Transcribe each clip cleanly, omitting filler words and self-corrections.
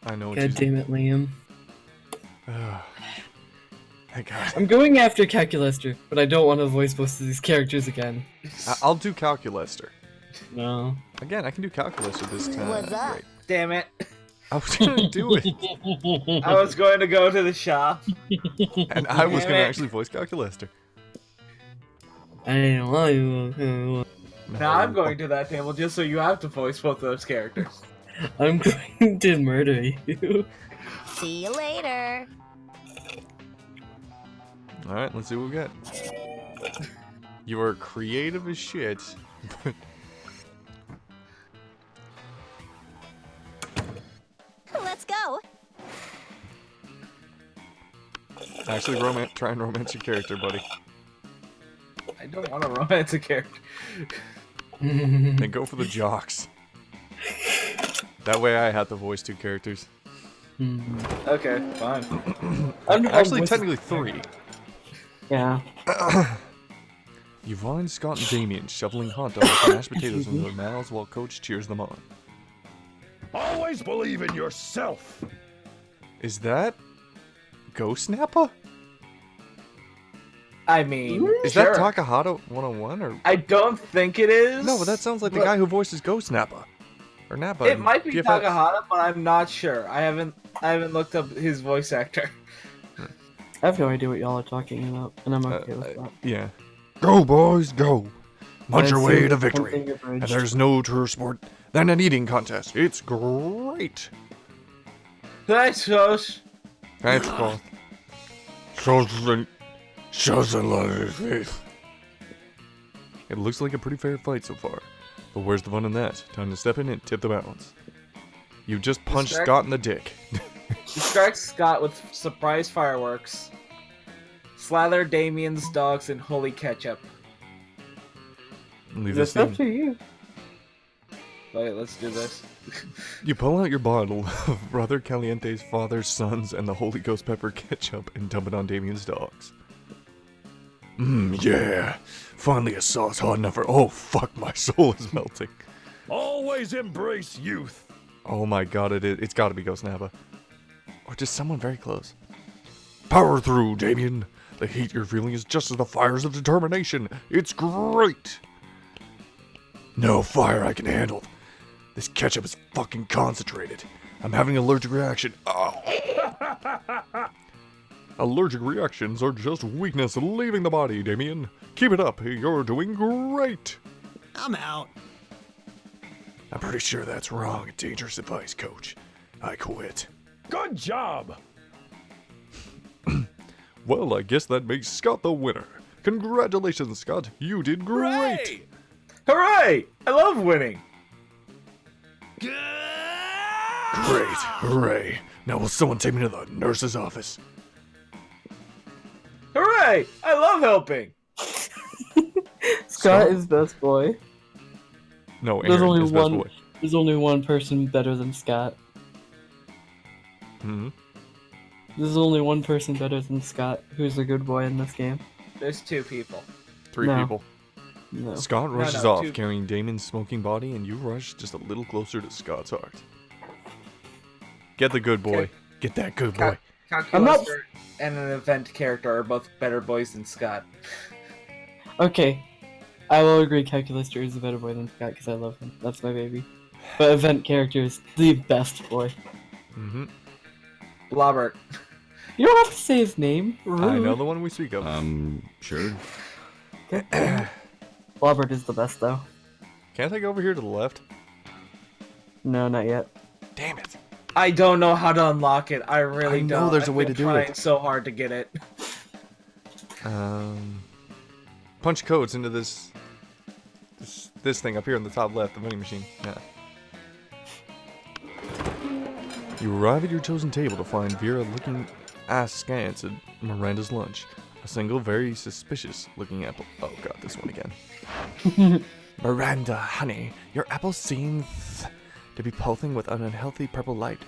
I know what God damn it, Liam. Thank God. I'm going after Calculester, but I don't want to voice most of these characters again. I'll do Calculester. No. Again, I can do Calculester this time. What's up? Great. Damn it. I was gonna do it, I was going to go to the shop. and I was Damn gonna it. actually voice Calculester. I don't want to. Now I'm going to that table just so you have to voice both of those characters. I'm going to murder you. See you later. Alright, let's see what we got. You are creative as shit, but Let's go. actually try and romance your character, buddy. I don't want to romance a character. And go for the jocks. That way I have to voice 2 characters. Okay, fine. Actually, technically 3. Yeah. Yvonne, Scott, and Damien shoveling hot dogs and mashed potatoes into their mouths while Coach cheers them on. Always believe in yourself. Is that Ghost Nappa? I mean, Is sure. that Takahata 101 or? I don't think it is. No, but that sounds like the but guy who voices Ghost Nappa. Or Nappa. It in might be GFX. Takahata, but I'm not sure. I haven't looked up his voice actor. I have no idea what y'all are talking about, and I'm okay with that. Yeah. Go, boys, go. Munch your I way assume to it's victory. something abridged. And there's no truer sport than an eating contest. It's great. Thanks, Josh. Thanks, Paul. Shows a lot of faith. It looks like a pretty fair fight so far. But where's the fun in that? Time to step in and tip the balance. You just punched Distract- Scott in the dick. Distract Scott with surprise fireworks. Slather Damien's dogs in holy ketchup. Leave this That's up in. to you. Okay, let's do this. You pull out your bottle of Brother Caliente's father's sons and the Holy Ghost pepper ketchup and dump it on Damien's dogs. Yeah. Finally a sauce hot enough for— oh, fuck, my soul is melting. Always embrace youth. Oh my god, it's gotta be Ghost Nappa. Or just someone very close. Power through, Damien. The heat you're feeling is just as the fires of determination. It's great. No fire I can handle. This ketchup is fucking concentrated. I'm having an allergic reaction. Oh. Allergic reactions are just weakness leaving the body, Damien. Keep it up. You're doing great. I'm out. I'm pretty sure that's wrong. Dangerous advice, Coach. I quit. Good job. Well, I guess that makes Scott the winner. Congratulations, Scott. You did great. Hooray! I love winning. Great. Hooray. Now will someone take me to the nurse's office? Hooray! I love helping. Scott is best boy. No, There's Aaron only is best one. boy. There's only one person better than Scott. Hmm. There's only one person better than Scott who's a good boy in this game. There's 2 people. 3 No. people. No. Scott rushes no, off, 2. carrying Damon's smoking body, and you rush just a little closer to Scott's heart. Get the good boy. Okay. Get that good boy. Calculaster and an event character are both better boys than Scott. Okay, I will agree. Calculaster is a better boy than Scott because I love him. That's my baby. But event character is the best boy. Mm-hmm. Blobbert. You don't have to say his name. Rude. I know the one we speak of. Sure. Blobbert is the best though. Can't I go over here to the left? No, not yet. Damn it. I don't know how to unlock it. I really I know don't. there's a way I've to been do it. trying so hard to get it. Punch codes into this thing up here in the top left, the vending machine. Yeah. You arrive at your chosen table to find Vera looking askance at Miranda's lunch. A single, very suspicious-looking apple. Oh god, this one again. Miranda, honey, your apple seems to be pulsing with an unhealthy purple light.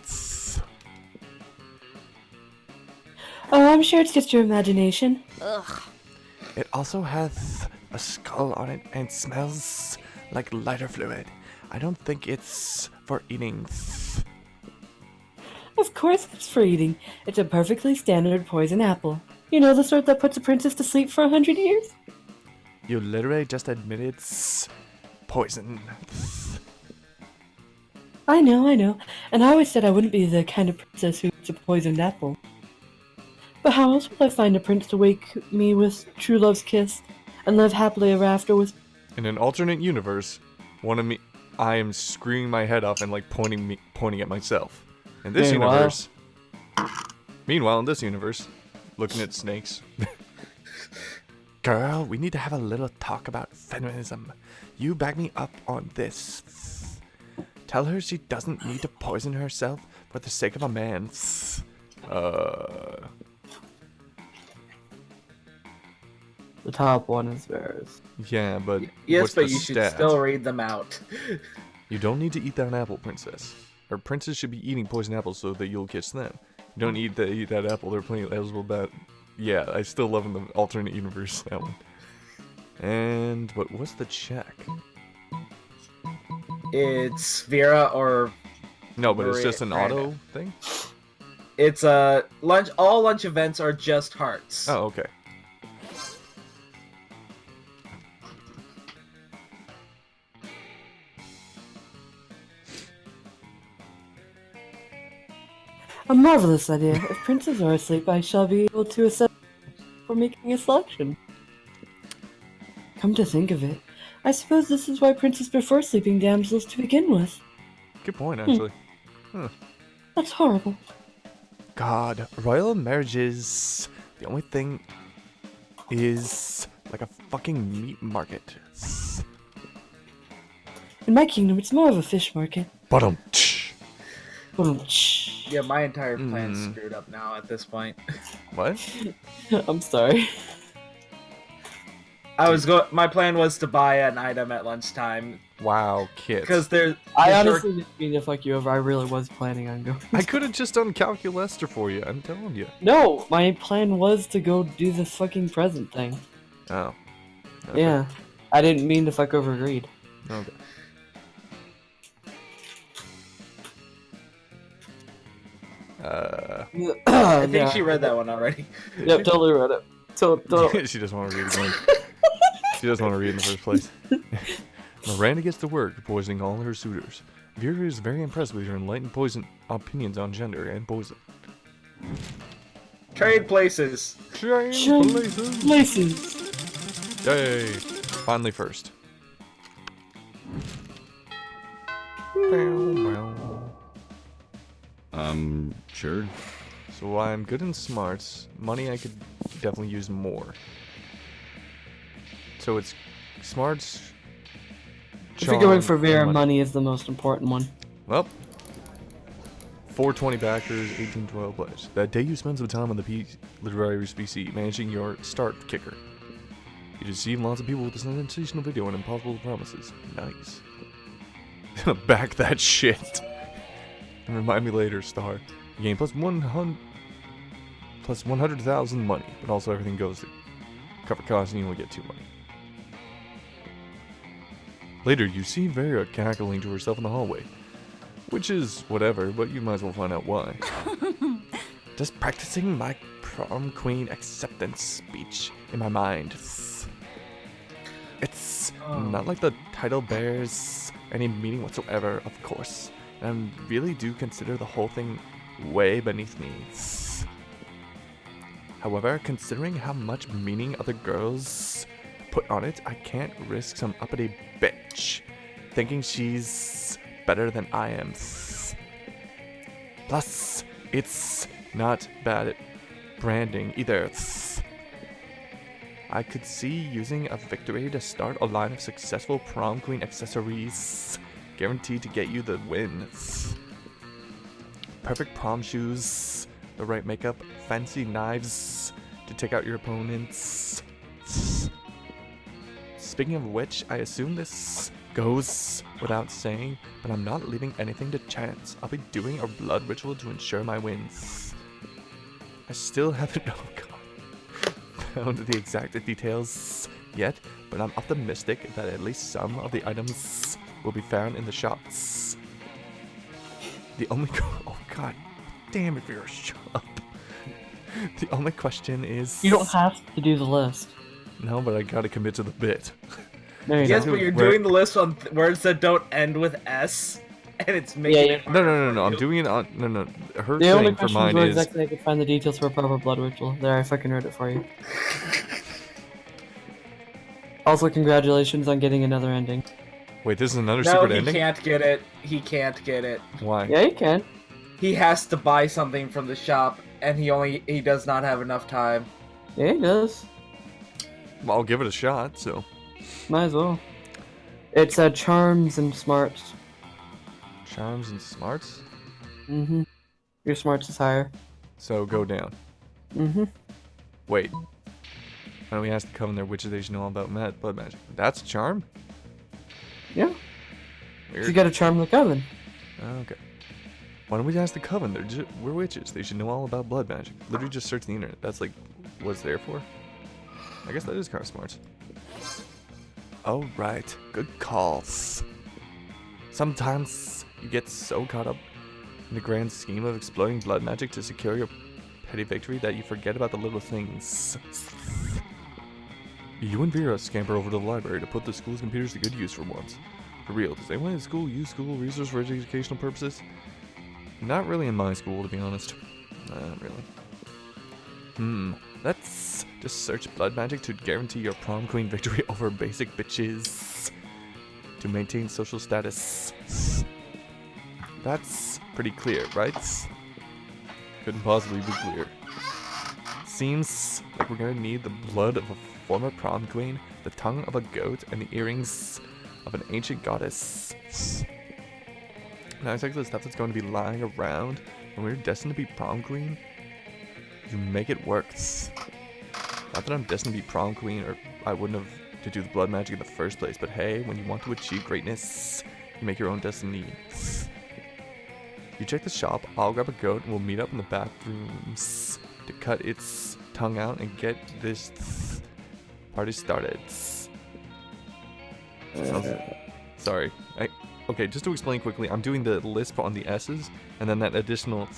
Oh, I'm sure it's just your imagination. Ugh. It also has a skull on it and smells like lighter fluid. I don't think it's for eating. Of course it's for eating. It's a perfectly standard poison apple. You know, the sort that puts a princess to sleep for 100 years? You literally just admitted poison. I know. And I always said I wouldn't be the kind of princess who eats a poisoned apple. But how else will I find a prince to wake me with true love's kiss and live happily ever after with... In an alternate universe, I am screaming my head off and like pointing at myself. In this Meanwhile, in this universe, looking at snakes. Girl, we need to have a little talk about feminism. You back me up on this. Tell her she doesn't need to poison herself for the sake of a man. The top one is theirs. Yeah, but Yes, what's but the you should stat? still read them out. You don't need to eat that apple, princess. Or princes should be eating poison apples so that you'll kiss them. You don't need to eat that apple. They're plenty eligible, but yeah, I still love in the alternate universe that one. And what's the check? It's Vera or No, but it's Maria- just an Miranda. auto thing. It's lunch. All lunch events are just hearts. Oh, okay. A marvelous idea. If princes are asleep, I shall be able to assess for making a selection. Come to think of it, I suppose this is why princes prefer sleeping damsels to begin with. Good point, actually. That's horrible. God, royal marriages. The only thing is like a fucking meat market. In my kingdom, it's more of a fish market. Bottom. Yeah, my entire plan's screwed up now at this point. What? I'm sorry. My plan was to buy an item at lunchtime Wow, kids. because there's. I honestly didn't mean to fuck you over. I really was planning on going. I could have just done Calculester for you. I'm telling you. No, my plan was to go do the fucking present thing. Oh. Okay. Yeah. I didn't mean to fuck over Greed. Okay. I think she read that one already. Yep, totally read it. Totally. She doesn't want to read again. She doesn't want to read in the first place. Miranda gets to work, poisoning all her suitors. Vera is very impressed with her enlightened opinions on gender and poison. Trade places. Change places. Places. Yay! Finally first. Sure. So I'm good in smarts. Money I could definitely use more. So it's smarts. If you're going for charm, Vera, and money is the most important one. Well, 420 backers, 1812 players. That day you spend some time on the literary PC managing your start kicker. You deceive lots of people with a sensational video and impossible promises. Nice. Back that shit. And remind me later, star. You gain plus 100,000 money, but also everything goes to cover costs and you only get 2 money. Later, you see Vera cackling to herself in the hallway. Which is whatever, but you might as well find out why. Just practicing my prom queen acceptance speech in my mind. It's not like the title bears any meaning whatsoever, of course. And I really do consider the whole thing way beneath me. However, considering how much meaning other girls put on it, I can't risk some uppity bitch thinking she's better than I am. Plus, it's not bad at branding either. I could see using a victory to start a line of successful prom queen accessories, guaranteed to get you the win. Perfect prom shoes, the right makeup, fancy knives to take out your opponents. Speaking of which, I assume this goes without saying, but I'm not leaving anything to chance. I'll be doing a blood ritual to ensure my wins. I still haven't found the exact details yet, but I'm optimistic that at least some of the items will be found in the shops. The only oh god damn if you're shut up. The only question is... You don't have to do the list. No, but I gotta commit to the bit. No, you Yes, don't. but you're Where- doing the list on words that don't end with S, and it's making Yeah, it No, harder no. for I'm you. doing it on... No. Her The only thing for questions mine were is... exactly I could find the details for a proper blood ritual. There, I fucking wrote it for you. Also, congratulations on getting another ending. Wait, this is another No, secret he ending? can't get it. He can't get it. Why? Yeah, you can. He has to buy something from the shop, and he does not have enough time. Yeah, he does. Well, I'll give it a shot, so... Might as well. It's charms and smarts. Charms and smarts? Mm-hmm. Your smarts is higher. So go down. Mm-hmm. Wait. Why don't we ask the Coven their witches they should know all about blood magic? That's a charm? Yeah. Weird. You got a charm the coven. Okay. Why don't we ask the Coven? We're witches. They should know all about blood magic. Literally just search the internet. That's like what it's there for. I guess that is kind of smart. Oh, right. Good calls. Sometimes you get so caught up in the grand scheme of exploring blood magic to secure your petty victory that you forget about the little things. You and Vera scamper over to the library to put the school's computers to good use for once. For real, does anyone in school use school resources for educational purposes? Not really in my school, to be honest. Not really. Let's just search blood magic to guarantee your prom queen victory over basic bitches. To maintain social status. That's pretty clear, right? Couldn't possibly be clear. Seems like we're gonna need the blood of a former prom queen, the tongue of a goat, and the earrings of an ancient goddess. Now exactly the stuff that's going to be lying around when we're destined to be prom queen. You make it work. Not that I'm destined to be prom queen, or I wouldn't have to do the blood magic in the first place, but hey, when you want to achieve greatness, you make your own destiny. You check the shop, I'll grab a goat, and we'll meet up in the bathrooms to cut its tongue out and get this party started. Sorry. Okay, just to explain quickly, I'm doing the lisp on the S's, and then that additional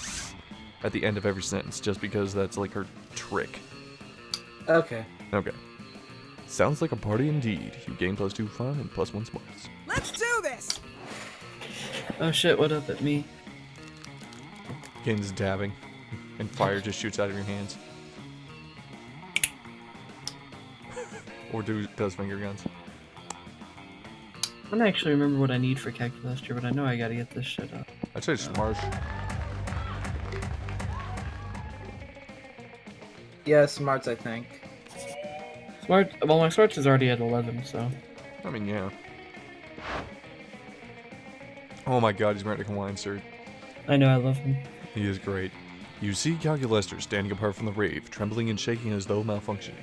at the end of every sentence, just because that's like her trick. Okay. Okay. Sounds like a party indeed. You gain +2 fun and +1 smarts. Let's do this! Oh shit, what up at me? Begins dabbing, and fire just shoots out of your hands. Or does finger guns. I don't actually remember what I need for Calculaster, but I know I gotta get this shit up. I'd say smart. Yeah, smarts, I think. Smart. Well, my smarts is already at 11, so. I mean, yeah. Oh my god, he's wearing a Hawaiian shirt. I know, I love him. He is great. You see Calculaster standing apart from the rave, trembling and shaking as though malfunctioning.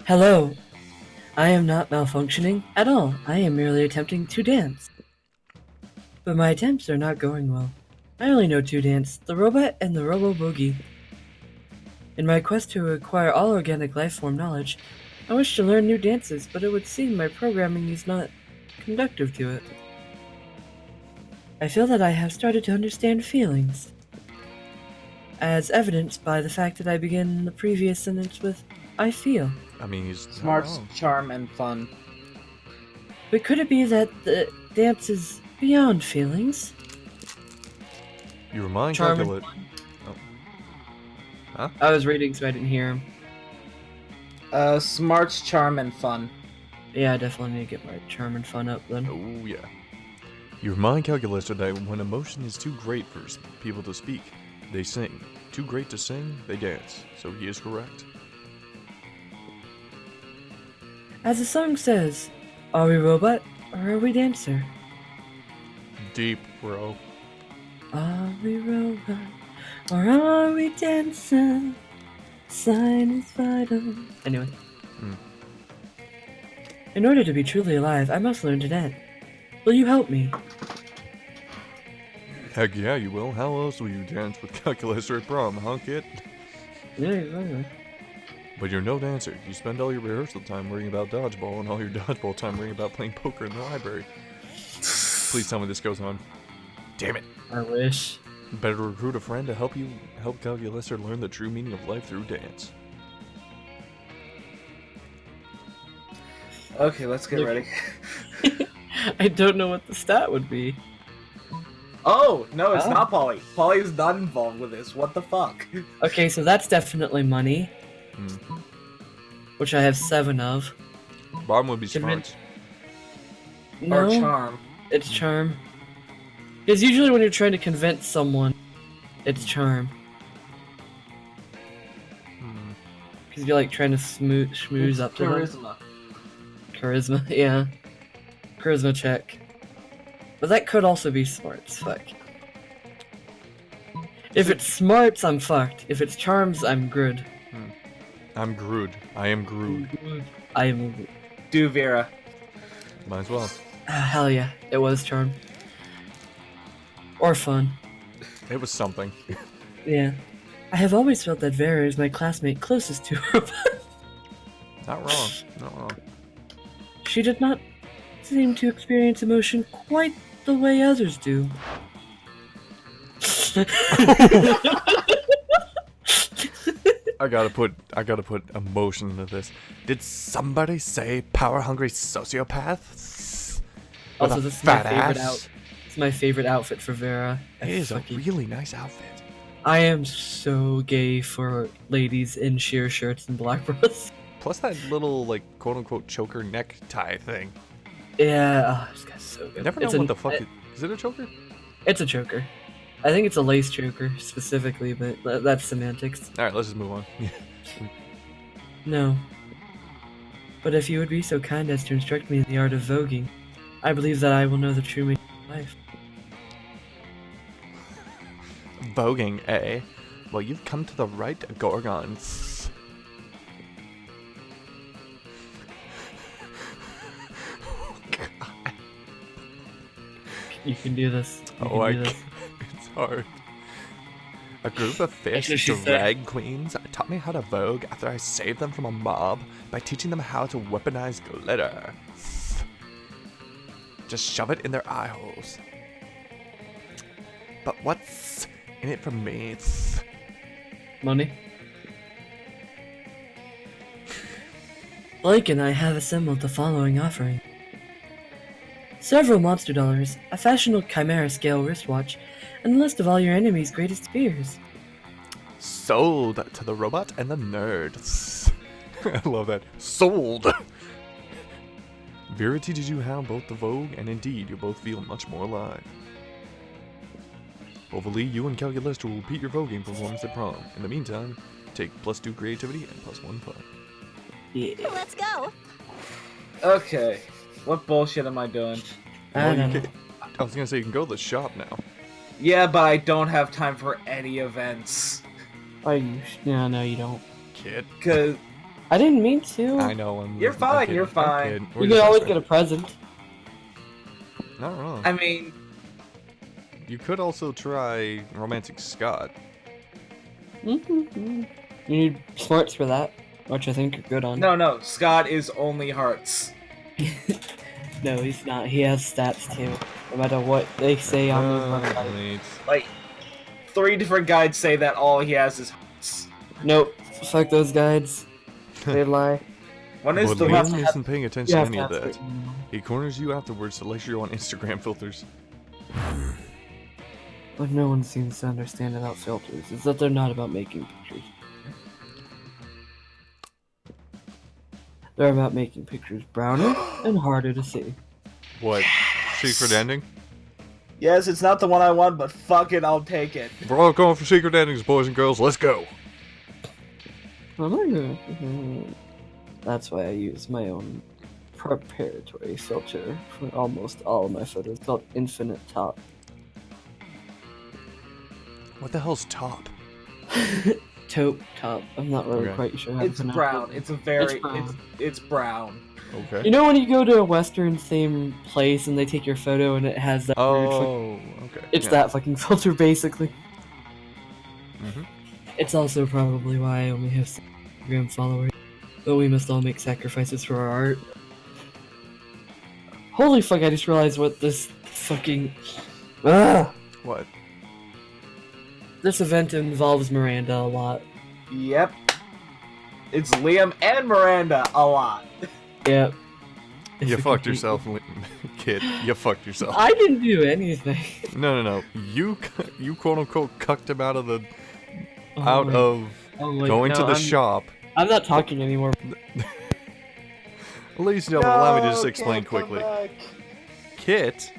Hello. I am not malfunctioning at all. I am merely attempting to dance. But my attempts are not going well. I only know two dance, the robot and the robo-boogie. In my quest to acquire all organic lifeform knowledge, I wish to learn new dances, but it would seem my programming is not conducive to it. I feel that I have started to understand feelings, as evidenced by the fact that I begin the previous sentence with, I feel. I mean, he's not Smarts, wrong. charm, and fun. But could it be that the dance is beyond feelings? Your mind Charm and calculate. I was reading, so I didn't hear him. Smarts, charm, and fun. Yeah, I definitely need to get my charm and fun up then. Oh yeah. Your mind calculates that when emotion is too great for people to speak, they sing. Too great to sing, they dance. So he is correct. As the song says, are we robot or are we dancer? Deep, bro. Are we robot or are we dancer? Sign is vital. Anyway. In order to be truly alive, I must learn to dance. Will you help me? Heck yeah, you will. How else will you dance with Calculator at prom, huh, kid? Yeah, exactly. But you're no dancer. You spend all your rehearsal time worrying about dodgeball and all your dodgeball time worrying about playing poker in the library. Please tell me this goes on. Damn it. I wish. Better recruit a friend to help Calculester learn the true meaning of life through dance. Okay, let's get ready. I don't know what the stat would be. Oh, no, it's Oh. not Polly. Polly is not involved with this. What the fuck? Okay, so that's definitely money, which I have 7 of. Bottom would be Convince- smarts. No, Or charm. it's charm. Because usually when you're trying to convince someone, it's charm. Because you're like trying to schmooze up to them. Charisma. Charisma, yeah. Charisma check. But that could also be smarts, fuck. If it's smarts, I'm fucked. If it's charms, I'm good. I'm Grood. I am Grood. I am... Do Vera. Might as well. Hell yeah, it was charm. Or fun. It was something. Yeah. I have always felt that Vera is my classmate closest to her. Not wrong. Not wrong. She did not seem to experience emotion quite the way others do. I gotta put emotion into this. Did somebody say power-hungry sociopath? With Also, a this is my fat favorite ass? It's my favorite outfit for Vera. It is a fucking- really nice outfit. I am so gay for ladies in sheer shirts and black bras. Plus that little, like, quote-unquote choker necktie thing. Yeah, oh, this guy's so good. Never know what the fuck is it a choker? It's a choker. I think it's a lace choker specifically, but that's semantics. Alright, let's just move on. No. But if you would be so kind as to instruct me in the art of voguing, I believe that I will know the true meaning of life. Voguing, eh? Well, you've come to the right Gorgons. Oh, God. You can do this. You Oh, can do this. It's hard. A group of fish Actually, she said- drag queens taught me how to vogue after I saved them from a mob by teaching them how to weaponize glitter. Just shove it in their eye holes. But what's in it for me? Money? Blake and I have assembled the following offering. Several monster dollars, a fashionable chimera scale wristwatch, and a list of all your enemy's greatest fears. Sold to the robot and the nerd. I love that. Sold! Vera teaches you how both the Vogue and Indeed you both feel much more alive. Hopefully, you and Calculester will repeat your voguing performance at prom. In the meantime, take +2 creativity and +1 fun. Yeah. Let's go. Okay. What bullshit am I doing? I don't know. I was gonna say you can go to the shop now. Yeah, but I don't have time for any events. Are you? No, no, you don't. Kid. Cause I didn't mean to. I know. I'm You're kidding, you're I'm fine. kidding. You We're can just always messing. get a present. Not wrong. I mean, You could also try Romantic Scott. You need smarts for that, which I think you're good on. no, Scott is only hearts. No, he's not. He has stats too. No matter what they say on the website. Wait. Like, 3 different guides say that all he has is hearts. Nope. Fuck those guides. They lie. When is But the have Liam to have- isn't paying attention You to have any to of have that. certain- He corners you afterwards to lecture you on Instagram filters. What no one seems to understand about filters is that they're not about making pictures. They're about making pictures browner and harder to see. What? Secret ending? Yes, it's not the one I want, but fuck it, I'll take it. We're all going for secret endings, boys and girls. Let's go. Oh my god. That's why I use my own preparatory filter for almost all of my photos called Infinite Top. What the hell's top? Taupe Top. I'm not really Okay. quite sure how to It's pronounce brown. it. It's a very brown. it's brown. Okay. You know when you go to a Western themed place and they take your photo and it has that weird Oh, okay. it's yeah. that fucking filter basically. Mhm. It's also probably why I only have 6 Instagram followers. but we must all make sacrifices for our art. Holy fuck, I just realized what this fucking... What? This event involves Miranda a lot. Yep. It's Liam and Miranda a lot. Yep. You It's a fucked complete- yourself, kid. You fucked yourself. I didn't do anything. No. You quote unquote cucked him out of the Oh, wait. of Oh, wait, going no, to the I'm- shop. I'm not talking anymore. Ladies and gentlemen, allow me to just No, explain can't come quickly. back. Kit,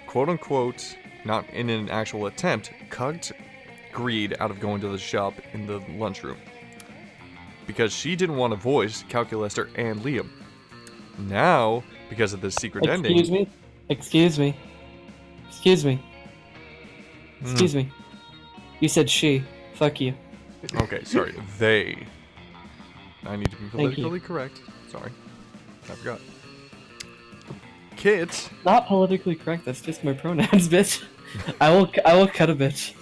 quote unquote, not in an actual attempt, cucked Greed out of going to the shop in the lunchroom. Because she didn't want to voice Calculester and Liam. Now, because of this secret ending... Excuse me? Excuse me. Excuse me. Hmm. Excuse me. You said she. Fuck you. Okay, sorry. They. I need to be Thank you. politically correct. Sorry. I forgot. Kit. Not politically correct, that's just my pronouns, bitch. I will cut a bitch.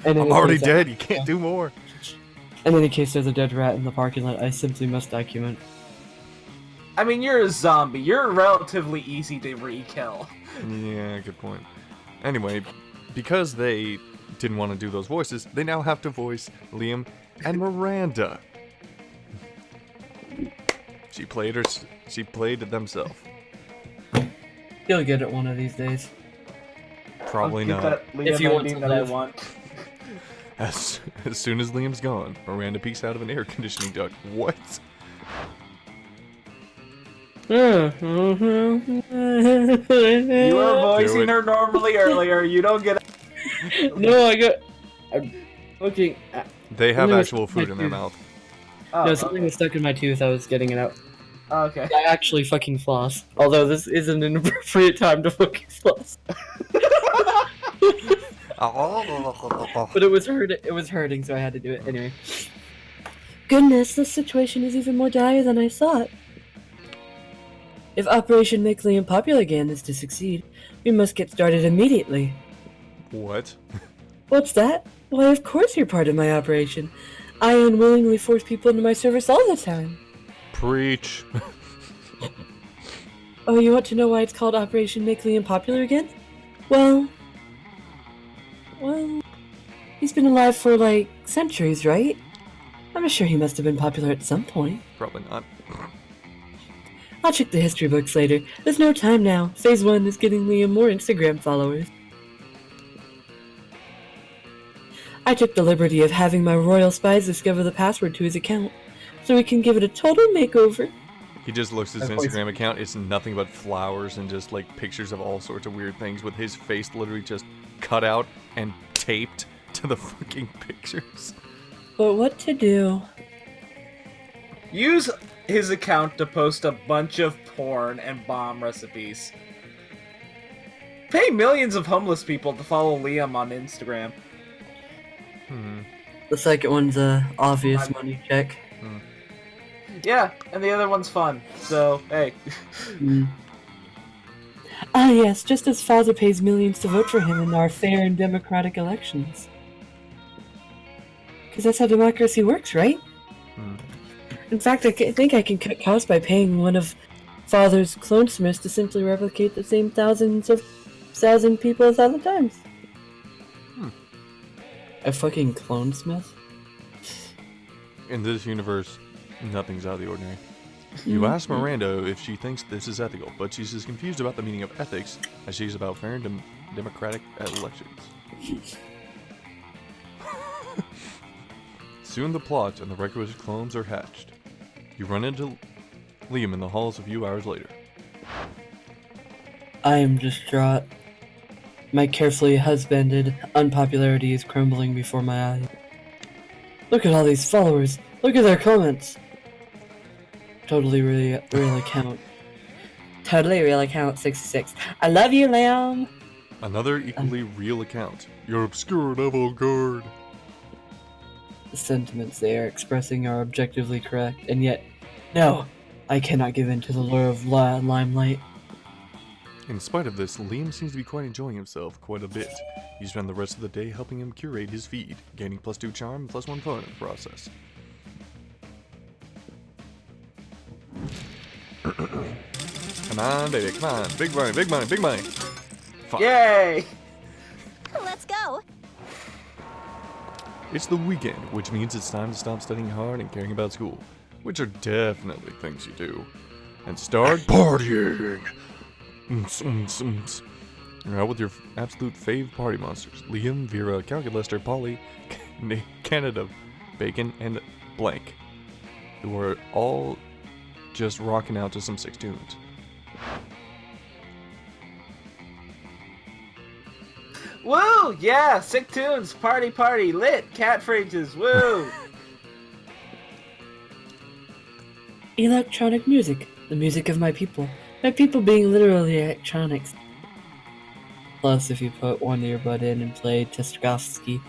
And in I'm any already case, dead. You can't do more. In any case, there's a dead rat in the parking lot. I simply must document. I mean, you're a zombie. You're relatively easy to re-kill. Yeah, good point. Anyway, because they didn't want to do those voices, they now have to voice Liam and Miranda. She played themselves. You'll get it one of these days. Probably I'll get not. that Liam If you want ending to that I live. want. As soon as Liam's gone, Miranda peeks out of an air conditioning duct. What? You were voicing it. her normally earlier. You don't get. No, I'm fucking. They have Something was actual stuck in food my in their tooth. mouth. Oh, No, something was stuck in my tooth. I was getting it out. okay. I actually fucking floss. Although this isn't an appropriate time to fucking floss. But it was hurting, so I had to do it anyway. Goodness, this situation is even more dire than I thought. If Operation Make Liam Popular again is to succeed, we must get started immediately. What? What's that? Why, of course you're part of my operation. I unwillingly force people into my service all the time. Preach. Oh, you want to know why it's called Operation Make Liam Popular again? Well, he's been alive for, like, centuries, right? I'm sure he must have been popular at some point. Probably not. I'll check the history books later. There's no time now. Phase 1 is getting Liam more Instagram followers. I took the liberty of having my royal spies discover the password to his account, so we can give it a total makeover. He just looks at his Of course. Instagram account. It's nothing but flowers and just like pictures of all sorts of weird things with his face literally just cut out and taped to the fucking pictures. But what to do? Use his account to post a bunch of porn and bomb recipes. Pay millions of homeless people to follow Liam on Instagram. The second one's a obvious money check. Yeah, and the other one's fun. So, hey. Ah yes, just as father pays millions to vote for him in our fair and democratic elections. Because that's how democracy works, right? In fact, I think I can cut costs by paying one of father's clonesmiths to simply replicate the same thousand people 1,000 times. A fucking clonesmith? In this universe, nothing's out of the ordinary. You ask Miranda if she thinks this is ethical, but she's as confused about the meaning of ethics as she is about fair and democratic elections. Soon the plot and the requisite clones are hatched. You run into Liam in the halls a few hours later. I am distraught. My carefully husbanded unpopularity is crumbling before my eyes. Look at all these followers. Look at their comments. Totally real account. Totally real account 66. I love you, Liam. Another equally real account. You're obscure and avant-garde. The sentiments they are expressing are objectively correct, and yet, no, I cannot give in to the lure of limelight. In spite of this, Liam seems to be quite enjoying himself quite a bit. You spend the rest of the day helping him curate his feed, gaining +2 charm and +1 fun in the process. Come on, baby, come on. Big money, big money, big money. Fuck. Yay! Let's go. It's the weekend, which means it's time to stop studying hard and caring about school, which are definitely things you do, and start partying. You're out with your absolute fave party monsters: Liam, Vera, Calculester, Polly, Canada, Bacon, and Blank, who are all just rocking out to some sick tunes. Woo! Yeah, sick tunes, party, party, lit, cat phrases, woo! Electronic music, the music of my people. My people being literally electronics. Plus, if you put one earbud in and play Testovsky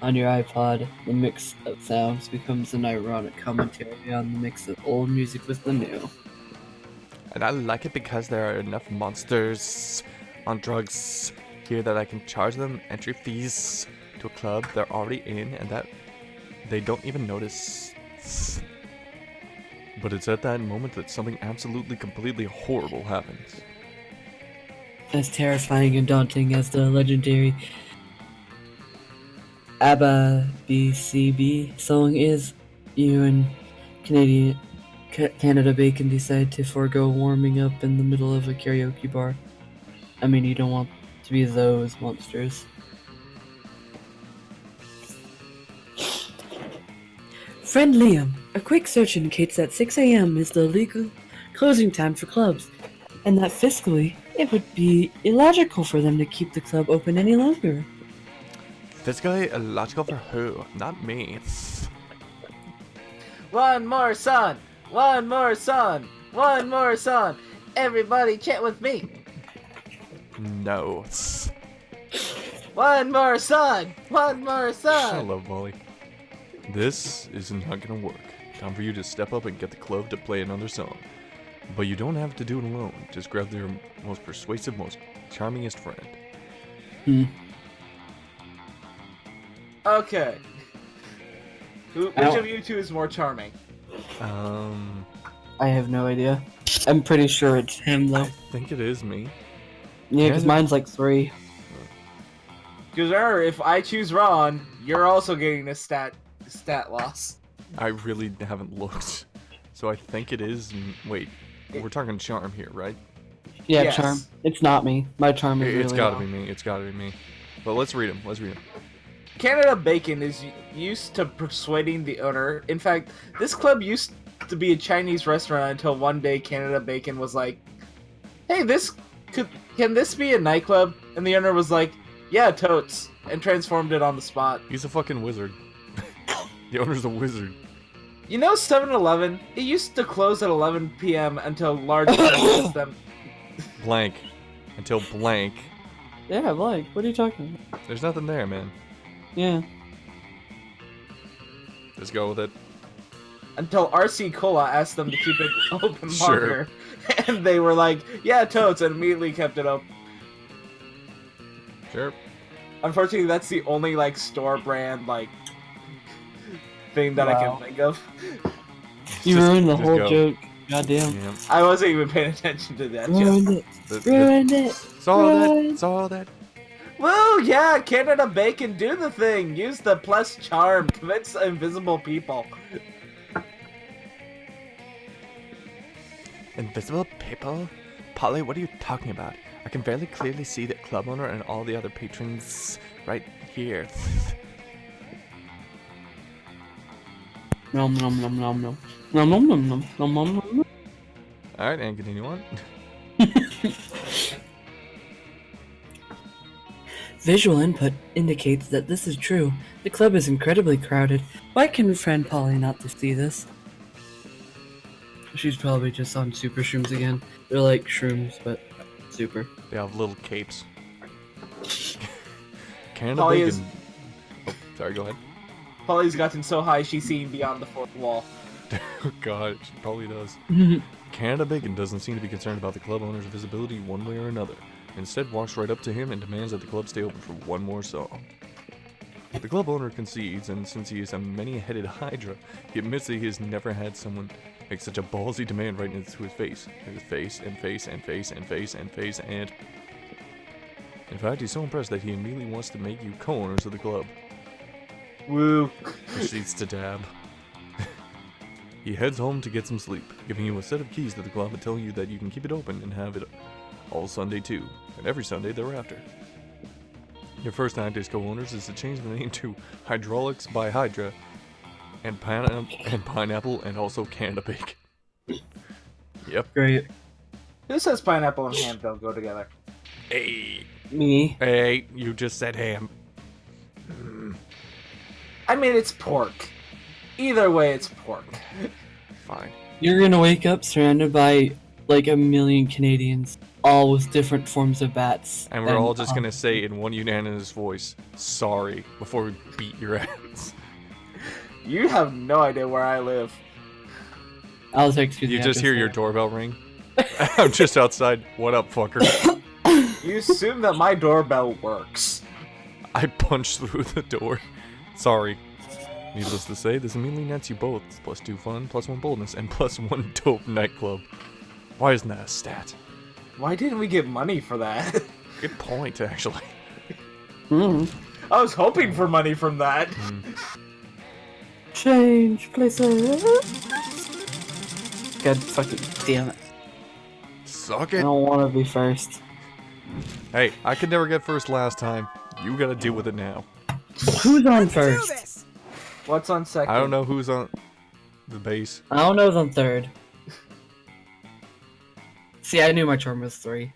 on your iPod, the mix of sounds becomes an ironic commentary on the mix of old music with the new. And I like it because there are enough monsters on drugs here that I can charge them entry fees to a club they're already in and that they don't even notice. But it's at that moment that something absolutely completely horrible happens. As terrifying and daunting as the legendary ABBA BCB song is, you and Canada Bacon decide to forego warming up in the middle of a karaoke bar. I mean, you don't want to be those monsters. Friend Liam, a quick search indicates that 6 a.m. is the legal closing time for clubs, and that fiscally, it would be illogical for them to keep the club open any longer. Fiscally illogical for who? Not me. One more song! One more song! One more song! Everybody chant with me! No. One more song! One more I song! love Molly. This is not gonna work. Time for you to step up and get the club to play another song. But you don't have to do it alone. Just grab your most persuasive, most charmingest friend. Okay. Which of you two is more charming? I have no idea. I'm pretty sure it's him though. I think it is me. Yeah, because mine's like 3. Because remember, if I choose Ron, you're also getting a stat loss. I really haven't looked. So I think it is. Wait, we're talking charm here, right? Yeah, Yes. charm. It's not me. My charm is It's really gotta low. be me. It's gotta be me. But let's read them. Let's read them. Canada Bacon is used to persuading the owner. In fact, this club used to be a Chinese restaurant until one day Canada Bacon was like, "Hey, can this be a nightclub?" And the owner was like, "Yeah, totes," and transformed it on the spot. He's a fucking wizard. The owner's a wizard. You know 7-Eleven? It used to close at 11 p.m. until large numbers them. Blank. Until blank. Yeah, like, what are you talking about? There's nothing there, man. Yeah. Just go with it. Until RC Cola asked them to keep it open Sure. longer. And they were like, "Yeah, totes," and immediately kept it open. Sure. Unfortunately, that's the only, like, store brand, like, thing that I Wow. can think of. You Just- ruined the just whole go. joke. Goddamn. Yeah. I wasn't even paying attention to that joke. Ruined it. Ruined it. Saw that. Ruined. Saw that. Woo, yeah, Canada Bacon, do the thing. Use the plus charm. Convince invisible people. Invisible people? Polly, what are you talking about? I can very clearly see the club owner and all the other patrons right here. Nom nom nom nom nom. Nom nom nom nom nom nom nom. Alright, and continue on. Visual input indicates that this is true. The club is incredibly crowded. Why can friend Polly not see this? She's probably just on super shrooms again. They're like shrooms, but super. They have little capes. Canada Polly Bacon. is- Oh, sorry, go ahead. Polly's gotten so high she's seen beyond the fourth wall. Oh god, she probably does. Canada Bacon doesn't seem to be concerned about the club owner's visibility one way or another. Instead, walks right up to him and demands that the club stay open for one more song. The club owner concedes, and since he is a many-headed hydra, he admits that he has never had someone make such a ballsy demand right into his face. His face, and face, and face, and face, and face, and... In fact, he's so impressed that he immediately wants to make you co-owners of the club. Woo. Proceeds to dab. He heads home to get some sleep, giving you a set of keys to the club and telling you that you can keep it open and have it all Sunday too, and every Sunday thereafter. Your first act as co-owners is to change the name to Hydraulics by Hydra, and Pineapple, and also Canada Bake. Yep. Great. Who says pineapple and ham don't go together? Hey, Me. hey, you just said ham. I mean, it's pork. Either way, it's pork. Fine. You're gonna wake up surrounded by like a million Canadians, all with different forms of bats. And we're all just gonna say in one unanimous voice, sorry, before we beat your ass. You have no idea where I live. I'll text you. You the just hear address your later. doorbell ring. I'm just outside. What up, fucker? You assume that my doorbell works. I punched through the door. Sorry. Needless to say, this immediately nets you both +2 fun, +1 boldness, and +1 dope nightclub. Why isn't that a stat? Why didn't we get money for that? Good point, actually. I was hoping for money from that. Change places. God fucking damn it. Suck I it. don't want to be first. Hey, I could never get first last time. You gotta deal with it now. Who's on first? What's on second? I don't know who's on the base. I don't know who's on third. See, I knew my charm was 3.